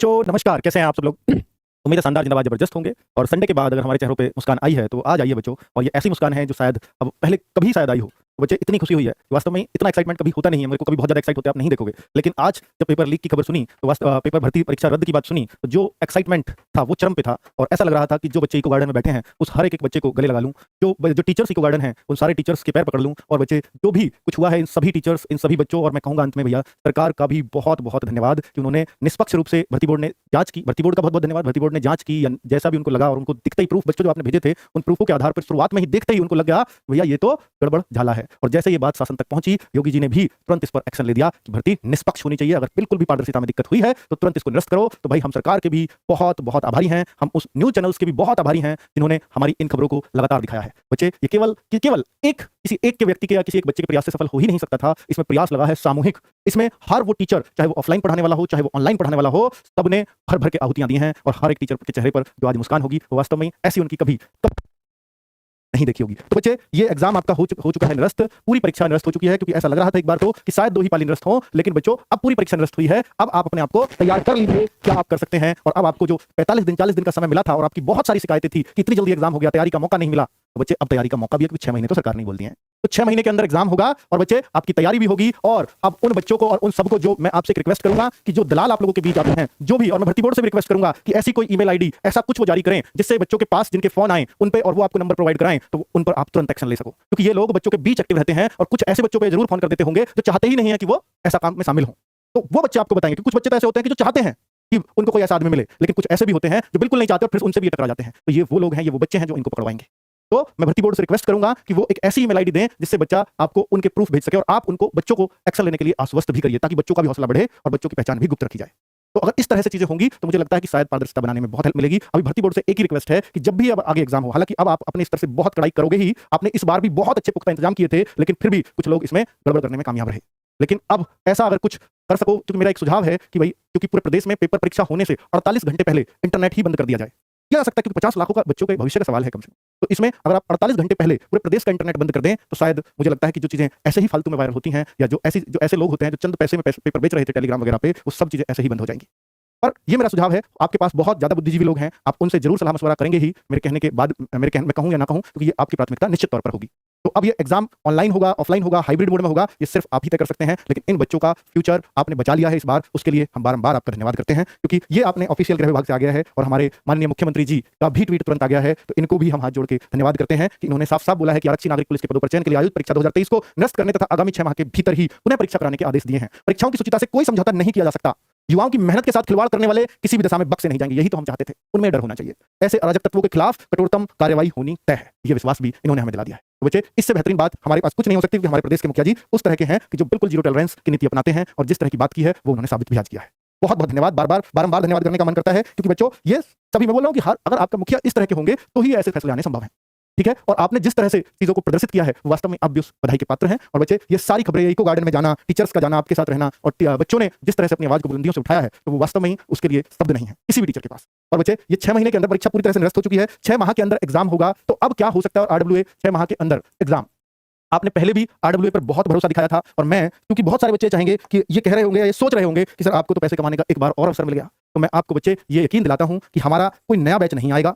तो नमस्कार, कैसे हैं आप सब लोग? उम्मीद है शानदार, जिंदाबाद, जबरदस्त होंगे। और संडे के बाद अगर हमारे चेहरों पे मुस्कान आई है तो आज आई है बच्चों, और ये ऐसी मुस्कान है जो शायद अब पहले कभी शायद आई हो। तो बच्चे, इतनी खुशी हुई है कि वास्तव में इतना एक्साइटमेंट कभी होता नहीं है। मेरे को कभी बहुत ज़्यादा एक्साइट होते आप नहीं देखोगे, लेकिन आज जब पेपर लीक की खबर सुनी तो वास्तव पेपर भर्ती परीक्षा रद्द की बात सुनी तो जो एक्साइटमेंट था वो चरम पे था। और ऐसा लग रहा था कि जो बच्चे इको गार्डन में बैठे हैं उस हर एक बच्चे को गले लगा लूँ। जो टीचर्स इको गार्डन हैं उन सारे टीचर्स के पैर पकड़ लूँ। और बच्चे, जो भी कुछ हुआ है इन सभी टीचर्स, इन सभी बच्चों, और मैं कहूँगा अंत में भैया सरकार का भी बहुत बहुत धन्यवाद कि उन्होंने निष्पक्ष रूप से भर्ती बोर्ड ने जांच की। भर्ती बोर्ड का बहुत बहुत धन्यवाद। भर्ती बोर्ड ने जांच की, जैसा भी उनको लगा, और उनको दिखते ही प्रूफ, बच्चों जो आपने भेजे थे उन प्रूफों के आधार पर शुरुआत में ही देखते ही उनको लग गया भैया ये तो गड़बड़ झाला है। और जैसे ये बात शासन तक पहुंची, योगी जी ने भी तुरंत इस पर एक्शन ले दिया कि भर्ती निष्पक्ष होनी चाहिए। अगर बिल्कुल भी पारदर्शिता में दिक्कत हुई है तो तुरंत इसको निरस्त करो। तो भाई हम सरकार के भी बहुत बहुत आभारी हैं, हम उस न्यूज चैनल्स के भी बहुत आभारी हैं जिन्होंने हमारी इन खबरों को लगातार दिखाया है। बच्चे, ये केवल एक किसी एक के व्यक्ति के या किसी एक बच्चे के प्रयास से सफल हो ही नहीं सकता था। इसमें प्रयास लगा है सामूहिक। इसमें हर वो टीचर, चाहे वो ऑफलाइन पढ़ाने वाला हो चाहे वो ऑनलाइन पढ़ाने वाला हो, सबने भर भर के आहुतियां दी हैं। और हर एक टीचर के चेहरे पर जो आज मुस्कान होगी वो वास्तव में ऐसी उनकी कभी नहीं देखी होगी। तो बच्चे, ये एग्जाम आपका हो चुका है निरस्त। पूरी परीक्षा निरस्त हो चुकी है, क्योंकि ऐसा लग रहा था एक बार तो कि शायद 2 ही पाली निरस्त हो, लेकिन बच्चों अब पूरी परीक्षा निरस्त हुई है। अब आप अपने आप को तैयार कर लीजिए, क्या आप कर सकते हैं। और अब आपको जो 45 दिन 40 दिन का समय मिला था और आपकी बहुत सारी शिकायतें थी कि इतनी जल्दी एग्जाम हो गया, तैयारी का मौका नहीं मिला, तो बच्चे अब तैयारी का मौका भी है, क्योंकि 6 महीने तो सरकार नहीं बोलती है। तो 6 महीने के अंदर एग्जाम होगा और बच्चे आपकी तैयारी भी होगी। और अब उन बच्चों को और उन सबको, जो मैं आपसे एक रिक्वेस्ट करूंगा कि जो दलाल आप लोगों के बीच आते हैं, जो भी, और मैं भर्ती बोर्ड से भी रिक्वेस्ट करूंगा कि ऐसी कोई ईमेल आईडी, ऐसा कुछ वो जारी करें जिससे बच्चों के पास जिनके फोन आए उन पे, और वो आपको नंबर प्रोवाइड कराएं, तो उन पर आप तुरंत एक्शन ले सको। क्योंकि ये लोग बच्चों के बीच एक्टिव रहते हैं और कुछ ऐसे बच्चों पे जरूर फोन कर देते होंगे जो चाहते ही नहीं है कि वो ऐसा काम में शामिल हो। तो वो बच्चे आपको बताएंगे कि कुछ बच्चे तो ऐसे होते हैं कि जो चाहते हैं कि उनको कोई ऐसा आदमी मिले, लेकिन कुछ ऐसे भी होते हैं जो बिल्कुल नहीं चाहते और फिर उनसे भी टकरा जाते हैं। तो ये वो लोग हैं, ये वो बच्चे हैं जो इनको पकड़वाएंगे। तो मैं भर्ती बोर्ड से रिक्वेस्ट करूंगा कि वो एक ऐसी ईमेल आईडी दें जिससे बच्चा आपको उनके प्रूफ भेज सके, और आप उनको, बच्चों को एक्शन लेने के लिए आश्वस्त भी करिए, ताकि बच्चों का भी हौसला बढ़े और बच्चों की पहचान भी गुप्त रखी जाए। तो अगर इस तरह से चीजें होंगी तो मुझे लगता है कि शायद पारदर्शिता बनाने में बहुत हेल्प मिलेगी। अभी भर्ती बोर्ड से एक ही रिक्वेस्ट है कि जब भी अब आगे एग्जाम हो, हालांकि अब आप अपने स्तर से बहुत कड़ाई करोगे ही, आपने इस बार भी बहुत अच्छे पुख्ता इंतजाम किए थे, लेकिन फिर भी कुछ लोग इसमें गड़बड़ करने में कामयाब रहे। लेकिन अब ऐसा अगर कुछ कर सको, क्योंकि मेरा एक सुझाव है कि भाई, क्योंकि पूरे प्रदेश में पेपर परीक्षा होने से 48 घंटे पहले इंटरनेट ही बंद कर दिया जाए। किया जा सकता है, क्योंकि 50 लाखों का बच्चों के भविष्य का सवाल है कम से कम। तो इसमें अगर आप 48 घंटे पहले पूरे प्रदेश का इंटरनेट बंद कर दें तो शायद मुझे लगता है कि जो चीजें ऐसे ही फालतू में वायरल होती हैं, या जो ऐसे लोग होते हैं जो चंद पैसे में पेपर बेच रहे थे टेलीग्राम वगैरह पे, वो सब चीजें ऐसे ही बंद हो जाएंगी। और ये मेरा सुझाव है, आपके पास बहुत ज्यादा बुद्धिजीवी लोग हैं, आप उनसे जरूर सलाह मशवरा करेंगे ही मेरे कहने के बाद। मैं कहूं या ना कहूं, क्योंकि ये आपकी प्राथमिकता निश्चित तौर पर होगी। तो अब ये एग्जाम ऑनलाइन होगा, ऑफलाइन होगा, हाइब्रिड मोड में होगा, ये सिर्फ आप ही तय कर सकते हैं। लेकिन इन बच्चों का फ्यूचर आपने बचा लिया है इस बार, उसके लिए हम बारंबार आपका धन्यवाद करते हैं, क्योंकि ये आपने ऑफिशियल गृह विभाग से आ गया है और हमारे माननीय मुख्यमंत्री जी का भी ट्वीट तुरंत आ गया है। तो इनको भी हम हाथ जोड़ के धन्यवाद करते हैं कि इन्होंने साफ साफ बोला है कि आरक्षी नागरिक पुलिस के पदों पर चयन के लिए आयोजित परीक्षा 2023 को निरस्त करने तथा आगामी 6 माह के भीतर ही पुनः परीक्षा कराने के आदेश दिए हैं। परीक्षाओं की शुचिता से कोई समझौता नहीं किया जा सकता। युवाओं की मेहनत के साथ खिलवाड़ करने वाले किसी भी दशा में बख्शे नहीं जाएंगे, यही तो हम चाहते थे। उनमें डर होना चाहिए। ऐसे अराजक तत्वों के खिलाफ कठोरतम कार्रवाई होनी तय है, ये विश्वास भी इन्होंने हमें दिला दिया है। तो बच्चे, इससे बेहतरीन बात हमारे पास कुछ नहीं हो सकती, क्योंकि हमारे प्रदेश के मुखिया जी उस तरह के हैं कि जो बिल्कुल जीरो टॉलरेंस की नीति अपनाते हैं, और जिस तरह की बात की है वो उन्होंने साबित भी आज किया है। बहुत बहुत धन्यवाद, बारंबार धन्यवाद करने का मन करता है, क्योंकि बच्चों, ये सभी मैं बोल रहा हूं कि अगर आपका मुखिया इस तरह के होंगे तो ही ऐसे फैसले आने संभव है। ठीक है, और आपने जिस तरह से चीजों को प्रदर्शित किया है वास्तव में आप भी उस बधाई के पात्र हैं। और बच्चे, ये सारी खबरें, इको गार्डन में जाना, टीचर्स का जाना, आपके साथ रहना, और बच्चों ने जिस तरह से अपनी आवाज को बुलंदियों से उठाया है, तो वो वास्तव में ही उसके लिए शब्द नहीं है किसी भी टीचर के पास। और बच्चे, ये 6 महीने के अंदर परीक्षा पूरी तरह से निरस्त हो चुकी है, 6 माह के अंदर एग्जाम होगा। तो अब क्या हो सकता है, आरडब्ल्यूए 6 माह के अंदर एग्जाम। आपने पहले भी आरडब्ल्यूए पर बहुत भरोसा दिखाया था, और मैं, क्योंकि बहुत सारे बच्चे चाहेंगे कि ये कह रहे होंगे, ये सोच रहे होंगे कि सर आपको तो पैसे कमाने का एक बार और अवसर मिल गया, तो मैं आपको बच्चे ये यकीन दिलाता हूं कि हमारा कोई नया बैच नहीं आएगा।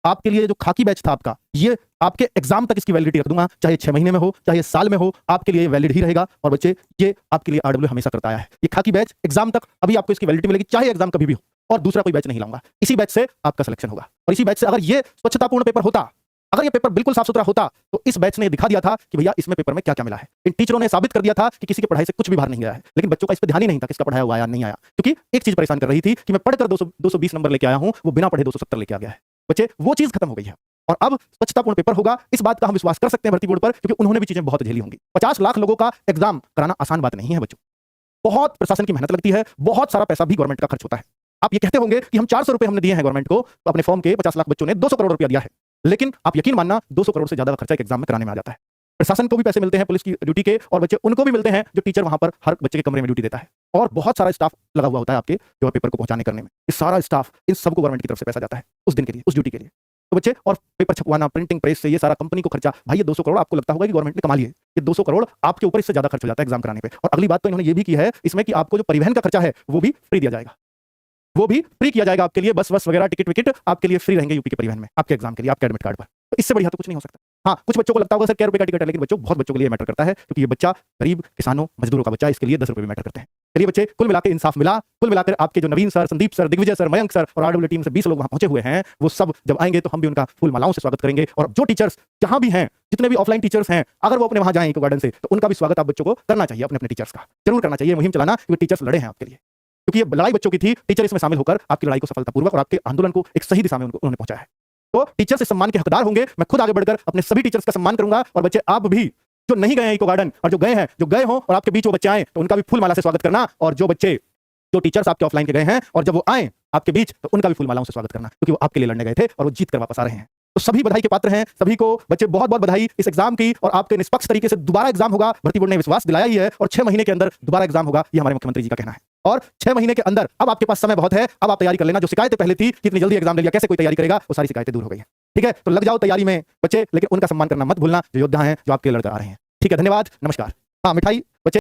आपके लिए जो खाकी बैच था आपका, ये आपके एग्जाम तक इसकी वैलिडिटी रख दूंगा, चाहे 6 महीने में हो चाहे साल में हो, आपके लिए वैलिड ही रहेगा। और बच्चे, ये आपके लिए आरडब्ल्यू हमेशा करता आया है। ये खाकी बैच एग्जाम तक अभी आपको इसकी वैलिडिटी मिलेगी, चाहे एग्जाम कभी भी हो, और दूसरा कोई बैच नहीं लाऊंगा। इसी बैच से आपका सिलेक्शन होगा, और इसी बैच से अगर ये स्वच्छतापूर्ण पेपर होता, अगर ये पेपर बिल्कुल साफ सुथरा होता, तो इस बैच ने दिखा दिया था कि भैया इसमें पेपर में क्या क्या मिला है। इन टीचरों ने साबित कर दिया था कि किसी की पढ़ाई से कुछ भी बाहर नहीं गया है, लेकिन बच्चों का इस पर ध्यान ही नहीं था किसका पढ़ाया हुआ आया नहीं आया, क्योंकि एक चीज परेशान कर रही थी कि मैं पढ़कर 220 नंबर लेके आया हूं, वो बिना पढ़े 270 लेके आ गया है। बच्चे, वो चीज खत्म हो गई है, और अब स्वच्छतापूर्ण पेपर होगा। इस बात का हम विश्वास कर सकते हैं भर्ती बोर्ड पर, क्योंकि उन्होंने भी चीजें बहुत झेली होंगी। 50 लाख लोगों का एग्जाम कराना आसान बात नहीं है बच्चों, बहुत प्रशासन की मेहनत लगती है, बहुत सारा पैसा भी गवर्नमेंट का खर्च होता है। आप ये कहते होंगे कि हम 400 रुपए हमने दिए हैं गवर्नमेंट को, तो अपने फॉर्म के 50 लाख बच्चों ने 200 करोड़ रुपया दिया है। लेकिन आप यकीन मानना, 200 करोड़ से ज्यादा का खर्चा एक एग्जाम में कराने में आ जाता है। प्रशासन को भी पैसे मिलते हैं पुलिस की ड्यूटी के, और बच्चे उनको भी मिलते हैं जो टीचर वहां पर हर बच्चे के कमरे में ड्यूटी देता है, और बहुत सारा स्टाफ लगा हुआ होता है आपके जो पेपर को पहुंचाने करने में। ये सारा स्टाफ, इन सबको गवर्नमेंट की तरफ से पैसा जाता है उस दिन के लिए, उस ड्यूटी के लिए। तो बच्चे, और पेपर छपवाना, प्रिंटिंग प्रेस से ये सारा कंपनी को खर्चा, भाई ये 200 करोड़ आपको लगता होगा कि गवर्नमेंट ने कमा लिए, ये 200 करोड़ आपके ऊपर इससे ज्यादा खर्च हो जाता है एग्जाम कराने पे। और अगली बात तो इन्होंने ये भी की है इसमें कि आपको जो परिवहन का खर्चा है वो भी फ्री दिया जाएगा। वो भी फ्री किया जाएगा आपके लिए। बस बस वगैरह टिकट विकेट आपके लिए फ्री रहेंगे यूपी के परिवहन में, आपके एग्जाम के लिए, आपके एडमिट कार्ड पर। तो इससे बढ़िया तो कुछ नहीं हो सकता। हाँ, कुछ बच्चों को लगता होगा सर क्या रुपए का टिकट है, लेकिन बच्चों, बहुत बच्चों के लिए मैटर करता है, क्योंकि ये बच्चा गरीब किसानों मजदूरों का बच्चा है, इसके लिए 10 रुपए भी मैटर करते हैं। चलिए बच्चे, कुल मिलाकर इंसाफ मिला। कुल मिलाकर आपके जो Naveen sir, Sandeep sir, Digvijay sir, Mayank sir और आरडब्ल्यू टीम से 20 लोग वहां पहुंचे हुए हैं, वो सब जब आएंगे तो हम भी उनका फूल मालाओं से स्वागत करेंगे। और जो टीचर्स जहां भी हैं, जितने भी ऑफलाइन टीचर्स हैं, अगर वो अपने वहां जाएं इको गार्डन से, तो उनका भी स्वागत आप बच्चों को करना चाहिए, अपने अपने टीचर्स का जरूर करना चाहिए। मुहिम चलाना, क्योंकि टीचर्स लड़े हैं आपके लिए, क्योंकि ये लड़ाई बच्चों की थी। टीचर इसमें शामिल होकर आपकी लड़ाई को सफलतापूर्वक और आपके आंदोलन को एक सही दिशा में उन्होंने पहुंचा है। तो टीचर्स इस सम्मान के हकदार होंगे। मैं खुद आगे बढ़कर अपने सभी टीचर्स का सम्मान करूंगा। और बच्चे, आप भी जो नहीं गए हैं इको गार्डन, और जो गए हैं, जो गए हों और आपके बीच वो बच्चे आए, तो उनका भी फूल माला से स्वागत करना। और जो बच्चे, जो टीचर्स आपके ऑफलाइन के गए हैं और जब वो आए आपके बीच, तो उनका भी फूल मालाओं से स्वागत करना, क्योंकि वो आपके लिए लड़ने गए थे और वो जीत कर वापस आ रहे हैं। तो सभी बधाई के पात्र हैं। सभी को बच्चे बहुत बहुत बधाई इस एग्जाम की। और आपके निष्पक्ष तरीके से दोबारा एग्जाम होगा, भर्ती बोर्ड ने विश्वास दिलाया ही है। और 6 महीने के अंदर दोबारा एग्जाम होगा, ये हमारे मुख्यमंत्री जी का कहना है। और 6 महीने के अंदर अब आपके पास समय बहुत है। अब आप तैयारी कर लेना। जो शिकायतें पहले थी कि इतनी जल्दी एग्जाम ले लिया, कैसे कोई तैयारी करेगा, वो सारी शिकायतें दूर हो गई हैं। ठीक है, तो लग जाओ तैयारी में बच्चे, लेकिन उनका सम्मान करना मत भूलना, जो योद्धा हैं, जो आपके लड़कर आ रहे हैं। ठीक है, धन्यवाद, नमस्कार। हाँ, मिठाई बच्चे।